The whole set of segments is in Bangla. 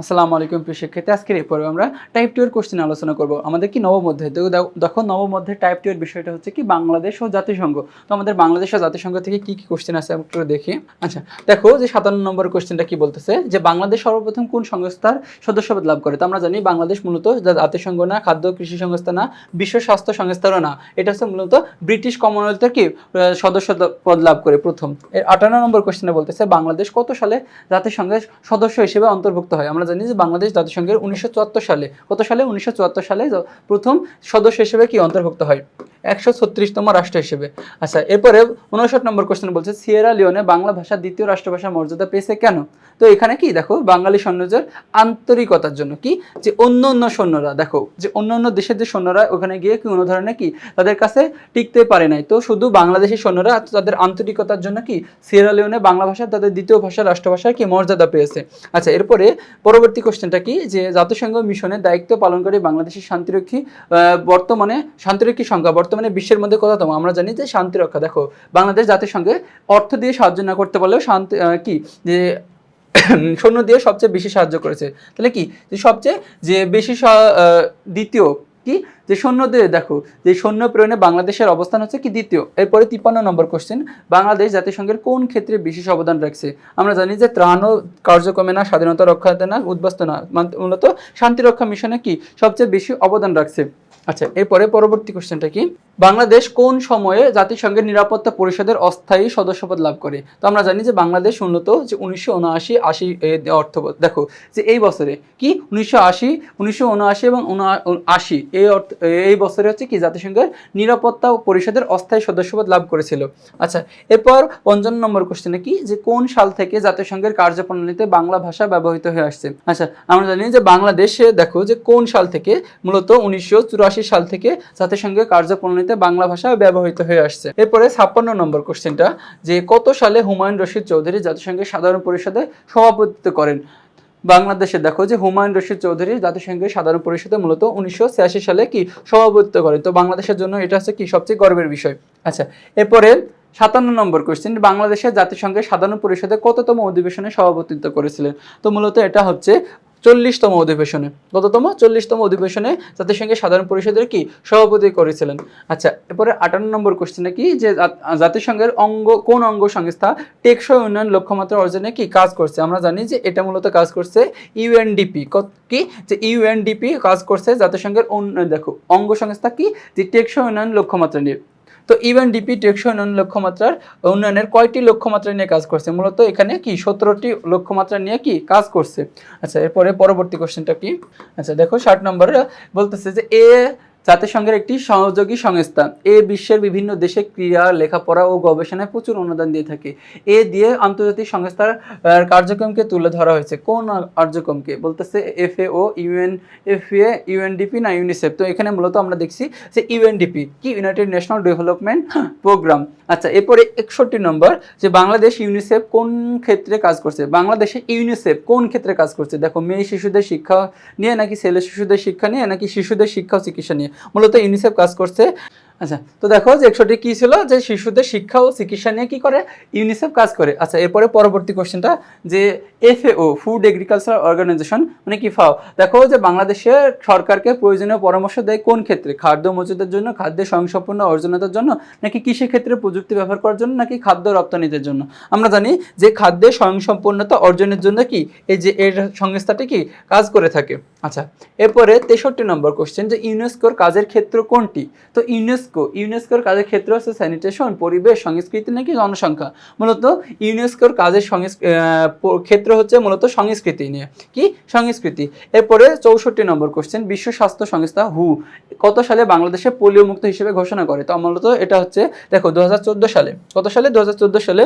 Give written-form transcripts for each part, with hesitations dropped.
আসসালামু আলাইকুম প্রিয় শিক্ষার্থী। আজকের এই পর্বে আমরা টাইপ 2 এর কোশ্চেন আলোচনা করব। আমাদের কি নবম অধ্যায়। তো দেখো নবম অধ্যায় টাইপ 2 এর বিষয়টা হচ্ছে কি বাংলাদেশ ও জাতিসংঘ। তো আমাদের বাংলাদেশ ও জাতিসংঘ থেকে কি কোশ্চেন আছে একটু দেখি। আচ্ছা, দেখো যে 57 নম্বর কোশ্চেনটা কি বলতেছে যে বাংলাদেশ সর্বপ্রথম কোন সংস্থার সদস্যপদ লাভ করে। তো আমরা জানি বাংলাদেশ মূলত জাতিসংঘ না, খাদ্য কৃষি সংস্থা না, বিশ্ব স্বাস্থ্য সংস্থারও না। এটা হচ্ছে মূলত ব্রিটিশ কমনওয়েলথের কি সদস্যপদ লাভ করে প্রথম। এর 58 নম্বর কোশ্চেনে বলতেছে বাংলাদেশ কত সালে জাতিসংঘের সদস্য হিসেবে অন্তর্ভুক্ত হয়। আমরা জানি যে বাংলাদেশ জাতিসংঘের 1974 সালে কত সালে 1974 সালে প্রথম সদস্য হিসেবে কি অন্তর্ভুক্ত হয় 136তম রাষ্ট্র হিসেবে। আচ্ছা, এরপরে 59 নম্বর কোশ্চেন বলছে সিয়েরা লিওনে বাংলা ভাষা দ্বিতীয় রাষ্ট্রভাষার মর্যাদা পেয়েছে কেন। তো এখানে কি দেখো বাঙালি সৈন্যদের আন্তরিকতার জন্য কি যে অন্য অন্য সৈন্যরা দেখো যে অন্য অন্য দেশের যে সৈন্যরা ওখানে গিয়ে কি কোনো ধরনের কি তাদের কাছে টিকতে পারে নাই, তো শুধু বাংলাদেশি সৈন্যরা তাদের আন্তরিকতার জন্য কি সিয়েরা লিওনে বাংলা ভাষা তাদের দ্বিতীয় ভাষা রাষ্ট্রভাষার কি মর্যাদা পেয়েছে। আচ্ছা, এরপরে পরবর্তী কোশ্চেনটা কি যে জাতিসংঘ মিশনের দায়িত্ব পালনকারী বাংলাদেশের শান্তিরক্ষী বর্তমানে শান্তিরক্ষী সংখ্যা বর্তমানে বিশ্বের মধ্যে কততম। আমরা জানি যে শান্তিরক্ষা দেখো বাংলাদেশ জাতিসংঘে অর্থ দিয়ে সাহায্য না করতে পারলেও শান্তি কি যে সৈন্য দিয়ে সবচেয়ে বেশি সাহায্য করেছে। তাহলে কি যে সবচেয়ে যে বেশি দ্বিতীয় কি যে সৈন্য দিয়ে দেখো যে সৈন্য প্রেরণে বাংলাদেশের অবস্থান হচ্ছে কি দ্বিতীয়। এরপরে 53 নম্বর কোশ্চেন বাংলাদেশ জাতিসংঘের কোন ক্ষেত্রে বিশেষ অবদান রাখছে। আমরা জানি যে ত্রাণ ও কার্যক্রমে না, স্বাধীনতা রক্ষাতে না, উদ্বাস্তু না, মূলত শান্তিরক্ষা মিশনে কি সবচেয়ে বেশি অবদান রাখছে। আচ্ছা, এরপরে পরবর্তী কোশ্চেনটা কি বাংলাদেশ কোন সময়ে জাতিসংঘের নিরাপত্তা পরিষদের অস্থায়ী সদস্যপদ লাভ করে। তো আমরা জানি যে বাংলাদেশ উন্নত যে 1979-80 অর্থবৎ দেখো যে এই বছরে কি 1979 এবং 1980 এই বছরে হচ্ছে কি জাতিসংঘের নিরাপত্তা পরিষদের অস্থায়ী সদস্যপদ লাভ করেছিল। আচ্ছা, এরপর 55 নম্বর কোশ্চেনে কি যে কোন সাল থেকে জাতিসংঘের কার্যপ্রণালীতে বাংলা ভাষা ব্যবহৃত হয়ে আসছে। আচ্ছা, আমরা জানি যে বাংলাদেশে দেখো যে কোন সাল থেকে মূলত 1984 সাল থেকে জাতিসংঘের কার্যপ্রণালীতে বাংলা ভাষা ব্যবহৃত হয়ে আসছে। এরপরে 56 নম্বর কোশ্চেনটা যে কত সালে হুমায়ুন রশিদ চৌধুরী জাতিসংঘের সাধারণ পরিষদে সভাপতিত্ব করেন। বাংলাদেশে দেখো যে হুমায়ুন রশিদ চৌধুরী জাতিসংঘের সাধারণ পরিষদে মূলত 1986 সালে কি সভাপতিত্ব করেন। তো বাংলাদেশের জন্য এটা হচ্ছে কি সবচেয়ে গর্বের বিষয়। আচ্ছা, এরপরে 57 নম্বর কোশ্চেন বাংলাদেশের জাতিসংঘের সাধারণ পরিষদে কততম অধিবেশনে সভাপতিত্ব করেছিলেন। তো মূলত এটা হচ্ছে 40তম অধিবেশনে। কততম 40তম অধিবেশনে জাতিসংঘের সাধারণ পরিষদের কি সভাপতি করেছিলেন। আচ্ছা, এরপরে 58 নম্বর কোশ্চেনে কি যে জাতিসংঘের কোন অঙ্গ সংস্থা টেকসই উন্নয়ন লক্ষ্যমাত্রা অর্জনে কি কাজ করছে। আমরা জানি যে এটা মূলত কাজ করছে ইউএনডিপি কি যে ইউএনডিপি কাজ করছে জাতিসংঘের দেখো অঙ্গ সংস্থা কি যে টেকসই উন্নয়ন লক্ষ্যমাত্রা নিয়ে। তো ইউএনডিপি টেকসই উন্নয়ন লক্ষ্যমাত্রার উন্নয়নের কয়টি লক্ষ্যমাত্রা নিয়ে কাজ করছে। মূলত এখানে কি 17টি লক্ষ্যমাত্রা নিয়ে কি কাজ করছে। আচ্ছা, এরপরে পরবর্তী কোশ্চেনটা কি। আচ্ছা, দেখো 60 নম্বরে বলতেছে যে জাতিসংঘের একটি সহযোগী সংস্থা বিশ্বের বিভিন্ন দেশে ক্রীড়া, লেখাপড়া ও গবেষণায় প্রচুর অনুদান দিয়ে থাকে। দিয়ে আন্তর্জাতিক সংস্থার কার্যক্রমকে তুলে ধরা হয়েছে। কোন কার্যক্রমকে বলতেছে এফএও, ইউএনএফএ, ইউএনডিপি না ইউনিসেফ। তো এখানে মূলত আমরা দেখছি যে ইউএনডিপি কি ইউনাইটেড ন্যাশনাল ডেভেলপমেন্ট প্রোগ্রাম। আচ্ছা, এরপরে 61 নম্বর যে বাংলাদেশ ইউনিসেফ কোন ক্ষেত্রে কাজ করছে। বাংলাদেশে ইউনিসেফ কোন ক্ষেত্রে কাজ করছে দেখো মেয়ে শিশুদের শিক্ষা নিয়ে নাকি ছেলে শিশুদের শিক্ষা নিয়ে নাকি শিশুদের শিক্ষা ও চিকিৎসা নিয়ে। মূলত ইউনিসেফ কাজ করছে। আচ্ছা, তো দেখো যে 61 কি ছিল যে শিশুদের শিক্ষা ও চিকিৎসা নিয়ে কি করে ইউনিসেফ কাজ করে। আচ্ছা, এরপরে পরবর্তী কোশ্চেনটা যে এফএও ফুড এগ্রিকালচার অর্গানাইজেশন মানে কি ফাও। দেখো যে বাংলাদেশের সরকারকে প্রয়োজনীয় পরামর্শ দেয় কোন ক্ষেত্রে খাদ্য মজুদের জন্য, খাদ্যের স্বয়ংসম্পূর্ণ অর্জনের জন্য নাকি কৃষি ক্ষেত্রে প্রযুক্তি ব্যবহার করার জন্য নাকি খাদ্য রপ্তানিদের জন্য। আমরা জানি যে খাদ্যের স্বয়ংসম্পূর্ণতা অর্জনের জন্য কি এই যে এর সংস্থাটি কি কাজ করে থাকে। আচ্ছা, এরপরে 63 নম্বর কোশ্চেন যে ইউনেস্কোর কাজের ক্ষেত্র কোনটি। তো ইউনেস্কোর কাজের ক্ষেত্র হচ্ছে স্যানিটেশন, পরিবেশ, সংস্কৃতি নাকি জনসংখ্যা। মূলত ইউনেস্কোর কাজের ক্ষেত্র হচ্ছে মূলত সংস্কৃতি নিয়ে কি সংস্কৃতি। এরপরে 64 নম্বর কোশ্চেন বিশ্ব স্বাস্থ্য সংস্থা হু কত সালে বাংলাদেশে পোলিও মুক্ত হিসেবে ঘোষণা করে। তো মূলত এটা হচ্ছে দেখো 2014 সালে। কত সালে 2014 সালে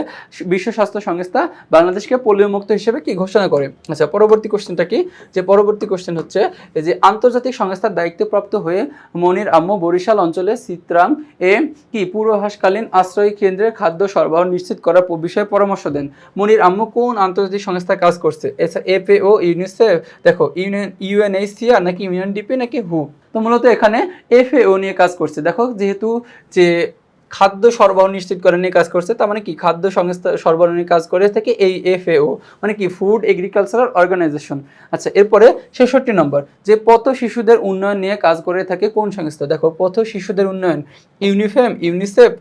বিশ্ব স্বাস্থ্য সংস্থা বাংলাদেশকে পোলিও মুক্ত হিসেবে কি ঘোষণা করে। আচ্ছা, পরবর্তী কোশ্চেনটা কি যে পরবর্তী কোশ্চেন হচ্ছে যে আন্তর্জাতিক সংস্থার দায়িত্বপ্রাপ্ত হয়ে মনির আম্মু বরিশাল অঞ্চলে চিত্রাং কি পূর্বাভাসকালীন আশ্রয় কেন্দ্রে খাদ্য সরবরাহ নিশ্চিত করার বিষয়ে পরামর্শ দেন। মনির আম্মু কোন আন্তর্জাতিক সংস্থায় কাজ করছে। এফএও, ইউনিসেফ, দেখো ইউএনএইচসিআর নাকি ইউএনডিপি নাকি হু। তো মূলত এখানে এফএও নিয়ে কাজ করছে। দেখো যেহেতু যে খাদ্য সরবরাহ নিশ্চিত করে নিয়ে কাজ করছে, তার মানে কি খাদ্য সংস্থা সরবরাহ নিয়ে কাজ করে থাকে এই FAO, মানে কি ফুড এগ্রিকালচারাল অর্গানাইজেশন। আচ্ছা, এরপরে 66 নম্বর, যে পথ শিশুদের উন্নয়ন নিয়ে কাজ করে থাকে কোন সংস্থা? দেখো পথ শিশুদের উন্নয়ন ইউনিফেম, ইউনিসেফ,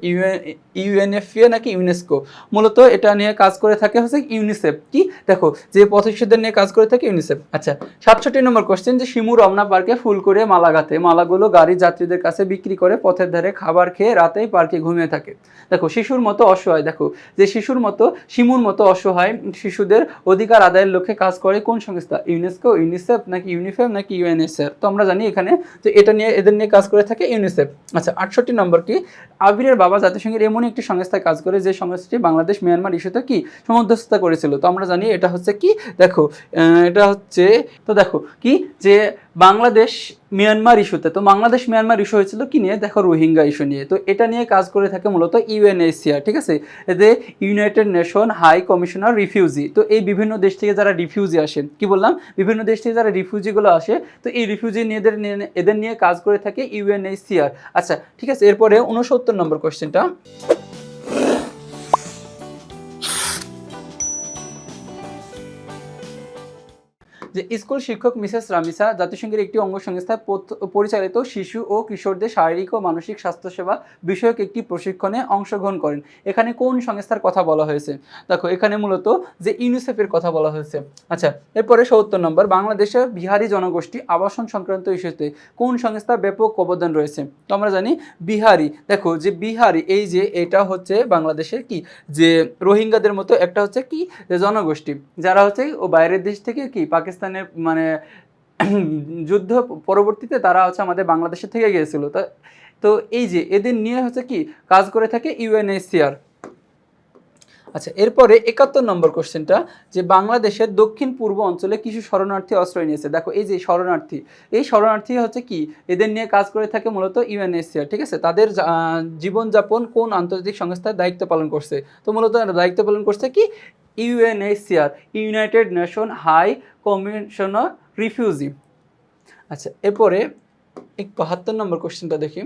UNFPA নাকি ইউনেস্কো? মূলত এটা নিয়ে কাজ করে থাকে হচ্ছে ইউনিসেফ। কি দেখো যে পথ শিশুদের নিয়ে কাজ করে থাকে ইউনিসেফ। আচ্ছা, 67 নম্বর কোশ্চেন, যে শিমু রমনা পার্কে ফুল করে মালা গাঁথে, মালাগুলো গাড়ি যাত্রীদের কাছে বিক্রি করে পথের ধারে খাবার খেয়ে রাতেই পার্কে ঘুমিয়ে থাকে। দেখো শিশুর মতো অসহায়, দেখো যে শিশুর মতো শিমুর মতো অসহায় শিশুদের অধিকার আদায়ের লক্ষ্যে কাজ করে কোন সংস্থা? ইউনেস্কো, ইউনিসেফ নাকি ইউনিফেম নাকি UNHCR? তো আমরা জানি এখানে যে এটা নিয়ে এদের নিয়ে কাজ করে থাকে ইউনিসেফ। আচ্ছা, 68 নম্বর কি, আবিরের বাবা জাতিসংঘের এমন একটি সংস্থায় কাজ করে যে সংস্থাটি বাংলাদেশ মিয়ানমার ইস্যুতে কি সমধ্যস্থতা করেছিল? তো আমরা জানি এটা হচ্ছে কি, দেখো এটা হচ্ছে, তো দেখো কি যে বাংলাদেশ মিয়ানমার ইস্যুতে, তো বাংলাদেশ মিয়ানমার ইস্যু হয়েছিল কি নিয়ে? দেখো রোহিঙ্গা ইস্যু নিয়ে। তো এটা নিয়ে কাজ করে থাকে মূলত UNHCR, ঠিক আছে, এতে united nation high commissioner refugee. তো এই বিভিন্ন দেশ থেকে যারা রিফিউজি আসে, কি বললাম, বিভিন্ন দেশ থেকে যারা রিফিউজিগুলো আসে, তো এই রিফিউজি নিয়ে এদের নিয়ে কাজ করে থাকে UNHCR। আচ্ছা ঠিক আছে, এরপরে 69 নম্বর কোশ্চেনটা, যে স্কুল শিক্ষক মিসেস রামিসা জাতিসংঘের একটি অঙ্গ সংস্থায় পরিচালিত শিশু ও কিশোরদের শারীরিক ও মানসিক স্বাস্থ্যসেবা বিষয়ক একটি প্রশিক্ষণে অংশগ্রহণ করেন। এখানে কোন সংস্থার কথা বলা হয়েছে? দেখো এখানে মূলত যে ইউনিসেফের কথা বলা হয়েছে। আচ্ছা, এরপরে 70 নম্বর, বাংলাদেশের বিহারি জনগোষ্ঠী আবাসন সংক্রান্ত ইস্যুতে কোন সংস্থার ব্যাপক অবদান রয়েছে? তো আমরা জানি বিহারি, দেখো যে বিহারি এই যে এটা হচ্ছে বাংলাদেশের কি যে রোহিঙ্গাদের মতো একটা হচ্ছে কি যে জনগোষ্ঠী, যারা হচ্ছে ও বাইরের দেশ থেকে কি পাকিস্তানের মানে যুদ্ধ পরবর্তীতে তারা হচ্ছে আমাদের বাংলাদেশে থেকে গিয়েছিল। তো এই যে এদের নিয়ে হচ্ছে কি কাজ করে থাকে UNHCR। আচ্ছা, এরপরে 71 নম্বর কোশ্চেনটা, যে বাংলাদেশের দক্ষিণ পূর্ব অঞ্চলে কিছু শরণার্থী আশ্রয় নিয়েছে। দেখো এই যে শরণার্থী, এই শরণার্থী হচ্ছে কি এদের নিয়ে কাজ করে থাকে মূলত UNHCR, ঠিক আছে। তাদের জীবনযাপন কোন আন্তর্জাতিক সংস্থার দায়িত্ব পালন করছে? তো মূলত দায়িত্ব পালন করছে কি UNHCR, united nation high commissioner refugee. আচ্ছা, এরপরে 72 নম্বর কোশ্চেনটা দেখি।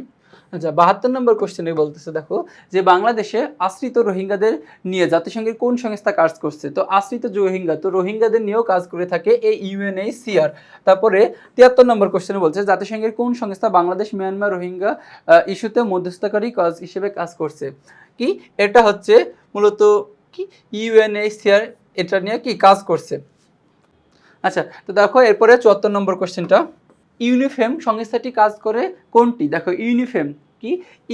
আচ্ছা, 72 নম্বর কোশ্চেনে বলতেছে, দেখো যে বাংলাদেশে আশ্রিত রোহিঙ্গাদের নিয়ে জাতিসংঘের কোন সংস্থা কাজ করছে? তো আশ্রিত রোহিঙ্গা, তো রোহিঙ্গাদের নিয়েও কাজ করে থাকে এই UNHCR। তারপরে 73 নম্বর কোশ্চেনে বলছে, জাতিসংঘের কোন সংস্থা বাংলাদেশ মিয়ানমার রোহিঙ্গা ইস্যুতে মধ্যস্থতাকারী কাজ হিসেবে কাজ করছে? কি এটা হচ্ছে মূলত কি UNHCR এটা নিয়ে কি কাজ করছে। আচ্ছা, তো দেখো এরপরে 74 নম্বর কোশ্চেনটা, ইউনিফেম সংস্থাটি কাজ করে কোনটি? দেখো ইউনিফেম কি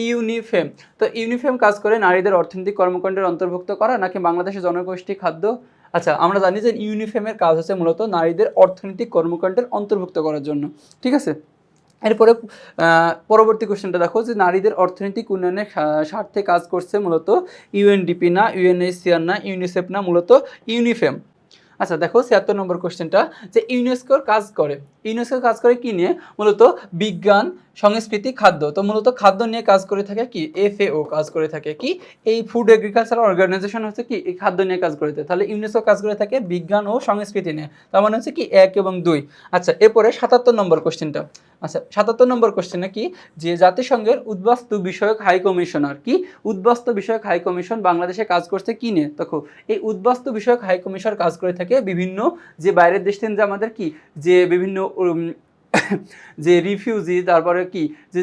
ইউনিফেম, তো ইউনিফেম কাজ করে নারীদের অর্থনৈতিক কর্মকাণ্ডের অন্তর্ভুক্ত করা নাকি বাংলাদেশের জনগোষ্ঠী খাদ্য? আচ্ছা, আমরা জানি যে ইউনিফেমের কাজ হচ্ছে মূলত নারীদের অর্থনৈতিক কর্মকাণ্ডের অন্তর্ভুক্ত করার জন্য, ঠিক আছে। এরপরে পরবর্তী কোশ্চেনটা দেখো, যে নারীদের অর্থনৈতিক উন্নয়নের স্বার্থে কাজ করছে মূলত UNDP না, UNHCR না, ইউনিসেফ না, মূলত ইউনিফেম। আচ্ছা দেখো 76 নম্বর কোশ্চেনটা, যে ইউনেস্কোর কাজ করে, ইউনেস্কো কাজ করে কি নিয়ে? মূলত বিজ্ঞান, সংস্কৃতি, খাদ্য। তো মূলত খাদ্য নিয়ে কাজ করে থাকে কি FAO কাজ করে থাকে কি এই ফুড এগ্রিকালচার অর্গানাইজেশন হচ্ছে কি এই খাদ্য নিয়ে কাজ করে থাকে। তাহলে ইউনেস্কো কাজ করে থাকে বিজ্ঞান ও সংস্কৃতি নিয়ে, তার মানে হচ্ছে কি 1 এবং 2। আচ্ছা, এরপরে 77 নম্বর কোশ্চেনটা, আচ্ছা 77 নম্বর কোশ্চেনে কি, যে জাতিসংঘের উদ্বাস্তু বিষয়ক হাই কমিশনার, কি উদ্বাস্তু বিষয়ক হাই কমিশন বাংলাদেশে কাজ করছে কি নিয়ে? দেখো এই উদ্বাস্তু বিষয়ক হাই কমিশন কাজ করে থাকে বিভিন্ন যে বাইরের দেশ থেকে যে আমাদের কি যে বিভিন্ন যে রিফিউজি, তারপরে কি যে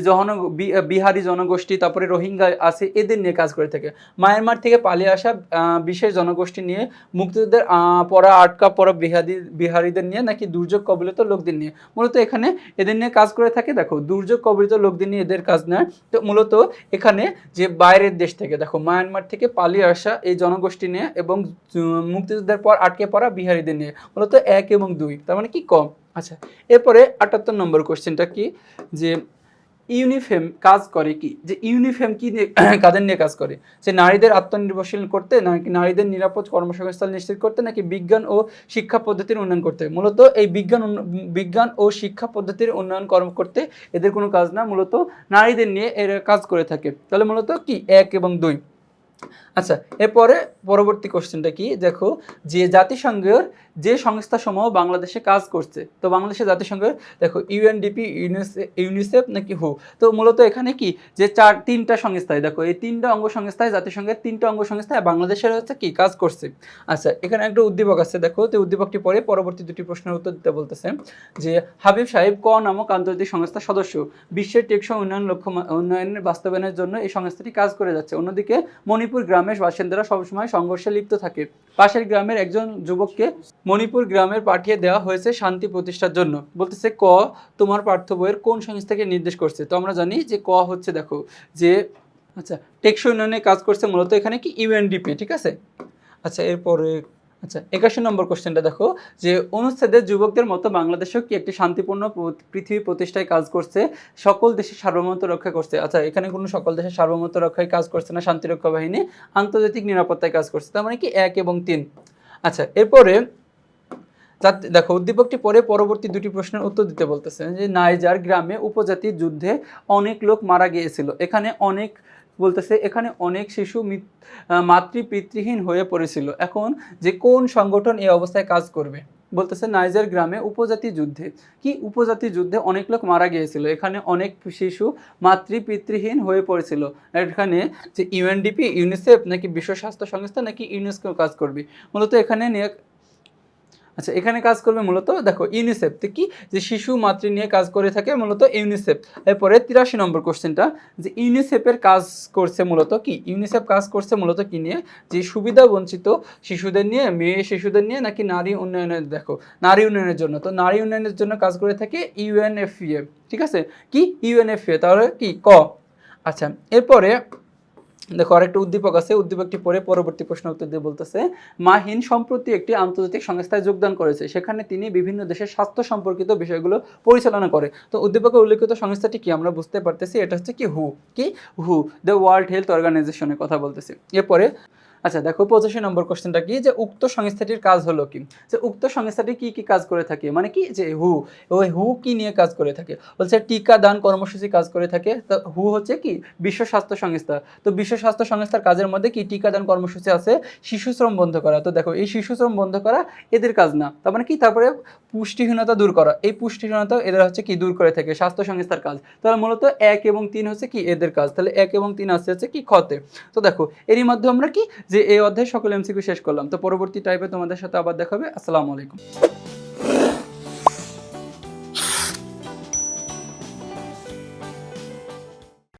বিহারি জনগোষ্ঠী, তারপরে রোহিঙ্গা আছে, এদের নিয়ে কাজ করে থাকে। মায়ানমার থেকে পালিয়ে আসা বিশেষ জনগোষ্ঠী নিয়ে, মুক্তিযুদ্ধের পড়া আটকা পড়া বিহারিদের নিয়ে নাকি দুর্যোগ কবলিত লোকদের নিয়ে? মূলত এখানে এদের নিয়ে কাজ করে থাকে। দেখো দুর্যোগ কবলিত লোকদের নিয়ে এদের কাজ নেয়। তো মূলত এখানে যে বাইরের দেশ থেকে, দেখো মায়ানমার থেকে পালিয়ে আসা এই জনগোষ্ঠী নিয়ে এবং মুক্তিযুদ্ধের পর আটকে পড়া বিহারিদের নিয়ে, মূলত 1 এবং 2, তার মানে কি কম। আচ্ছা, এরপরে 78 নম্বর কোশ্চেনটা কি, যে ইউনিফেম কাজ করে কি, যে ইউনিফেম কি কাদের নিয়ে কাজ করে? যে নারীদের আত্মনির্ভরশীল করতে নাকি নারীদের নিরাপদ কর্মসংস্থান নিশ্চিত করতে নাকি বিজ্ঞান ও শিক্ষা পদ্ধতির উন্নয়ন করতে? মূলত এই বিজ্ঞান ও শিক্ষা পদ্ধতির উন্নয়ন কর্ম করতে এদের কোনো কাজ না, মূলত নারীদের নিয়ে এরা কাজ করে থাকে। তাহলে মূলত কি 1 এবং 2। আচ্ছা, এরপরে পরবর্তী কোশ্চেনটা কি, দেখো যে জাতিসংঘের যে সংস্থাসমূহ বাংলাদেশে কাজ করছে, তো বাংলাদেশের জাতিসংঘের দেখো ইউএনডিপি, ইউনিসেফ নাকি হু। তো মূলত এখানে কি যে তিনটা সংস্থায়, দেখো এই তিনটা অঙ্গ সংস্থায়, জাতিসংঘের তিনটা অঙ্গ সংস্থায় বাংলাদেশের হচ্ছে কি কাজ করছে। আচ্ছা, এখানে একটা উদ্দীপক আছে, দেখো তো উদ্দীপকটি পরে পরবর্তী দুটি প্রশ্নের উত্তর দিতে বলতেছে যে হাবিব সাহেব ক নামক আন্তর্জাতিক সংস্থার সদস্য, বিশ্বের টেকসই উন্নয়নের বাস্তবায়নের জন্য এই সংস্থাটি কাজ করে যাচ্ছে। অন্যদিকে মণিপুর গ্রামের বাসিন্দারা সবসময় সংঘর্ষে লিপ্ত থাকে। পাশের গ্রামের একজন যুবককে মণিপুর গ্রামের পাঠিয়ে দেওয়া হয়েছে শান্তি প্রতিষ্ঠার জন্য। বলতেছে ক তোমার পাঠ্য বইয়ের কোন সংস্থাকে নির্দেশ করছে। তো আমরা জানি যে ক হচ্ছে দেখো যে আচ্ছা টেকসই উন্নয়নে কাজ করছে মূলত এখানে কি ইউএনডিপি, ঠিক আছে। আচ্ছা এরপরে আচ্ছা 81 নম্বর কোশ্চেনটা দেখো যে অনুচ্ছেদে যুবকদের মতো বাংলাদেশেও কি একটি শান্তিপূর্ণ পৃথিবী প্রতিষ্ঠায় কাজ করছে, সকল দেশের সার্বভৌমত্ব রক্ষা করছে। আচ্ছা এখানে কোনো সকল দেশের সার্বভৌমত্ব রক্ষায় কাজ করছে না, শান্তিরক্ষা বাহিনী আন্তর্জাতিক নিরাপত্তায় কাজ করছে, তার মানে কি 1 এবং 3। আচ্ছা এরপরে দেখো উদ্দীপকটি পরে পরবর্তী দুটি প্রশ্নের উত্তর দিতে বলতেছে যে নাইজার গ্রামে উপজাতি যুদ্ধে অনেক লোক মারা গিয়েছিল। এখানে অনেক বলতেছে এখানে অনেক শিশু মাতৃপিতৃহীন হয়ে পড়েছিল। এখন যে কোন সংগঠন এই অবস্থায় কাজ করবে। বলতেছে নাইজার গ্রামে উপজাতি যুদ্ধে কি উপজাতি যুদ্ধে অনেক লোক মারা গিয়েছিল, এখানে অনেক শিশু মাতৃপিতৃহীন হয়ে পড়েছিল। এখানে যে ইউএনডিপি, ইউনিসেফ নাকি বিশ্ব স্বাস্থ্য সংস্থা নাকি ইউনেস্কো কাজ করবে। মূলত এখানে নিয়ে আচ্ছা এখানে কাজ করবে মূলত দেখো ইউনিসেফ কি যে শিশু মাতৃ নিয়ে কাজ করে থাকে মূলত ইউনিসেফ। এরপরে 83 নম্বর কোশ্চেনটা যে ইউনিসেফের কাজ করছে মূলত কি, ইউনিসেফ কাজ করছে মূলত কি নিয়ে, যে সুবিধা বঞ্চিত শিশুদের নিয়ে, মেয়ে শিশুদের নিয়ে নাকি নারী উন্নয়নের, দেখো নারী উন্নয়নের জন্য। তো নারী উন্নয়নের জন্য কাজ করে থাকে ইউএনএফপিএ, ঠিক আছে কি ইউএনএফপিএ, তাহলে কি ক। আচ্ছা এরপরে দেখো আরেকটা উদ্দীপক আছে, উদ্দীপকটি পরে পরবর্তী প্রশ্ন উত্তর দিয়ে বলতেছে মাহিন সম্প্রতি একটি আন্তর্জাতিক সংস্থায় যোগদান করেছে, সেখানে তিনি বিভিন্ন দেশের স্বাস্থ্য সম্পর্কিত বিষয়গুলো পরিচালনা করে। তো উদ্দীপকে উল্লেখিত সংস্থাটি কি, আমরা বুঝতে পারতেছি এটা হচ্ছে কি হু, কি হু দ্য ওয়ার্ল্ড হেলথ অর্গানাইজেশনের কথা বলতেছি। এরপরে আচ্ছা দেখো 85 নম্বর কোশ্চেনটা কি যে উক্ত সংস্থাটির কাজ হলো কি, যে উক্ত সংস্থাটি কি কি কাজ করে থাকে, মানে কি যে হু, ওই হু কি নিয়ে কাজ করে থাকে, বলছে টিকা দান কর্মসূচি কাজ করে থাকে। তো হু হচ্ছে কি বিশ্ব স্বাস্থ্য সংস্থা। তো বিশ্ব স্বাস্থ্য সংস্থার কাজের মধ্যে কি টিকাদান কর্মসূচি আছে, শিশু শ্রম বন্ধ করা। তো দেখো এই শিশু শ্রম বন্ধ করা এদের কাজ না, তার মানে কি তারপরে পুষ্টিহীনতা দূর করা, এই পুষ্টিহীনতা এদের হচ্ছে কি দূর করে থাকে স্বাস্থ্য সংস্থার কাজ। তাহলে মূলত 1 এবং 3 হচ্ছে কি এদের কাজ, তাহলে 1 এবং 3 আসছে হচ্ছে কি খতে। তো দেখো এরই মধ্যে আমরা কি যে এই অধ্যায় সকল এমসিকিউ শেষ করলাম। তো পরবর্তী টাইপে তোমাদের সাথে আবার দেখাবে। আসসালামু আলাইকুম।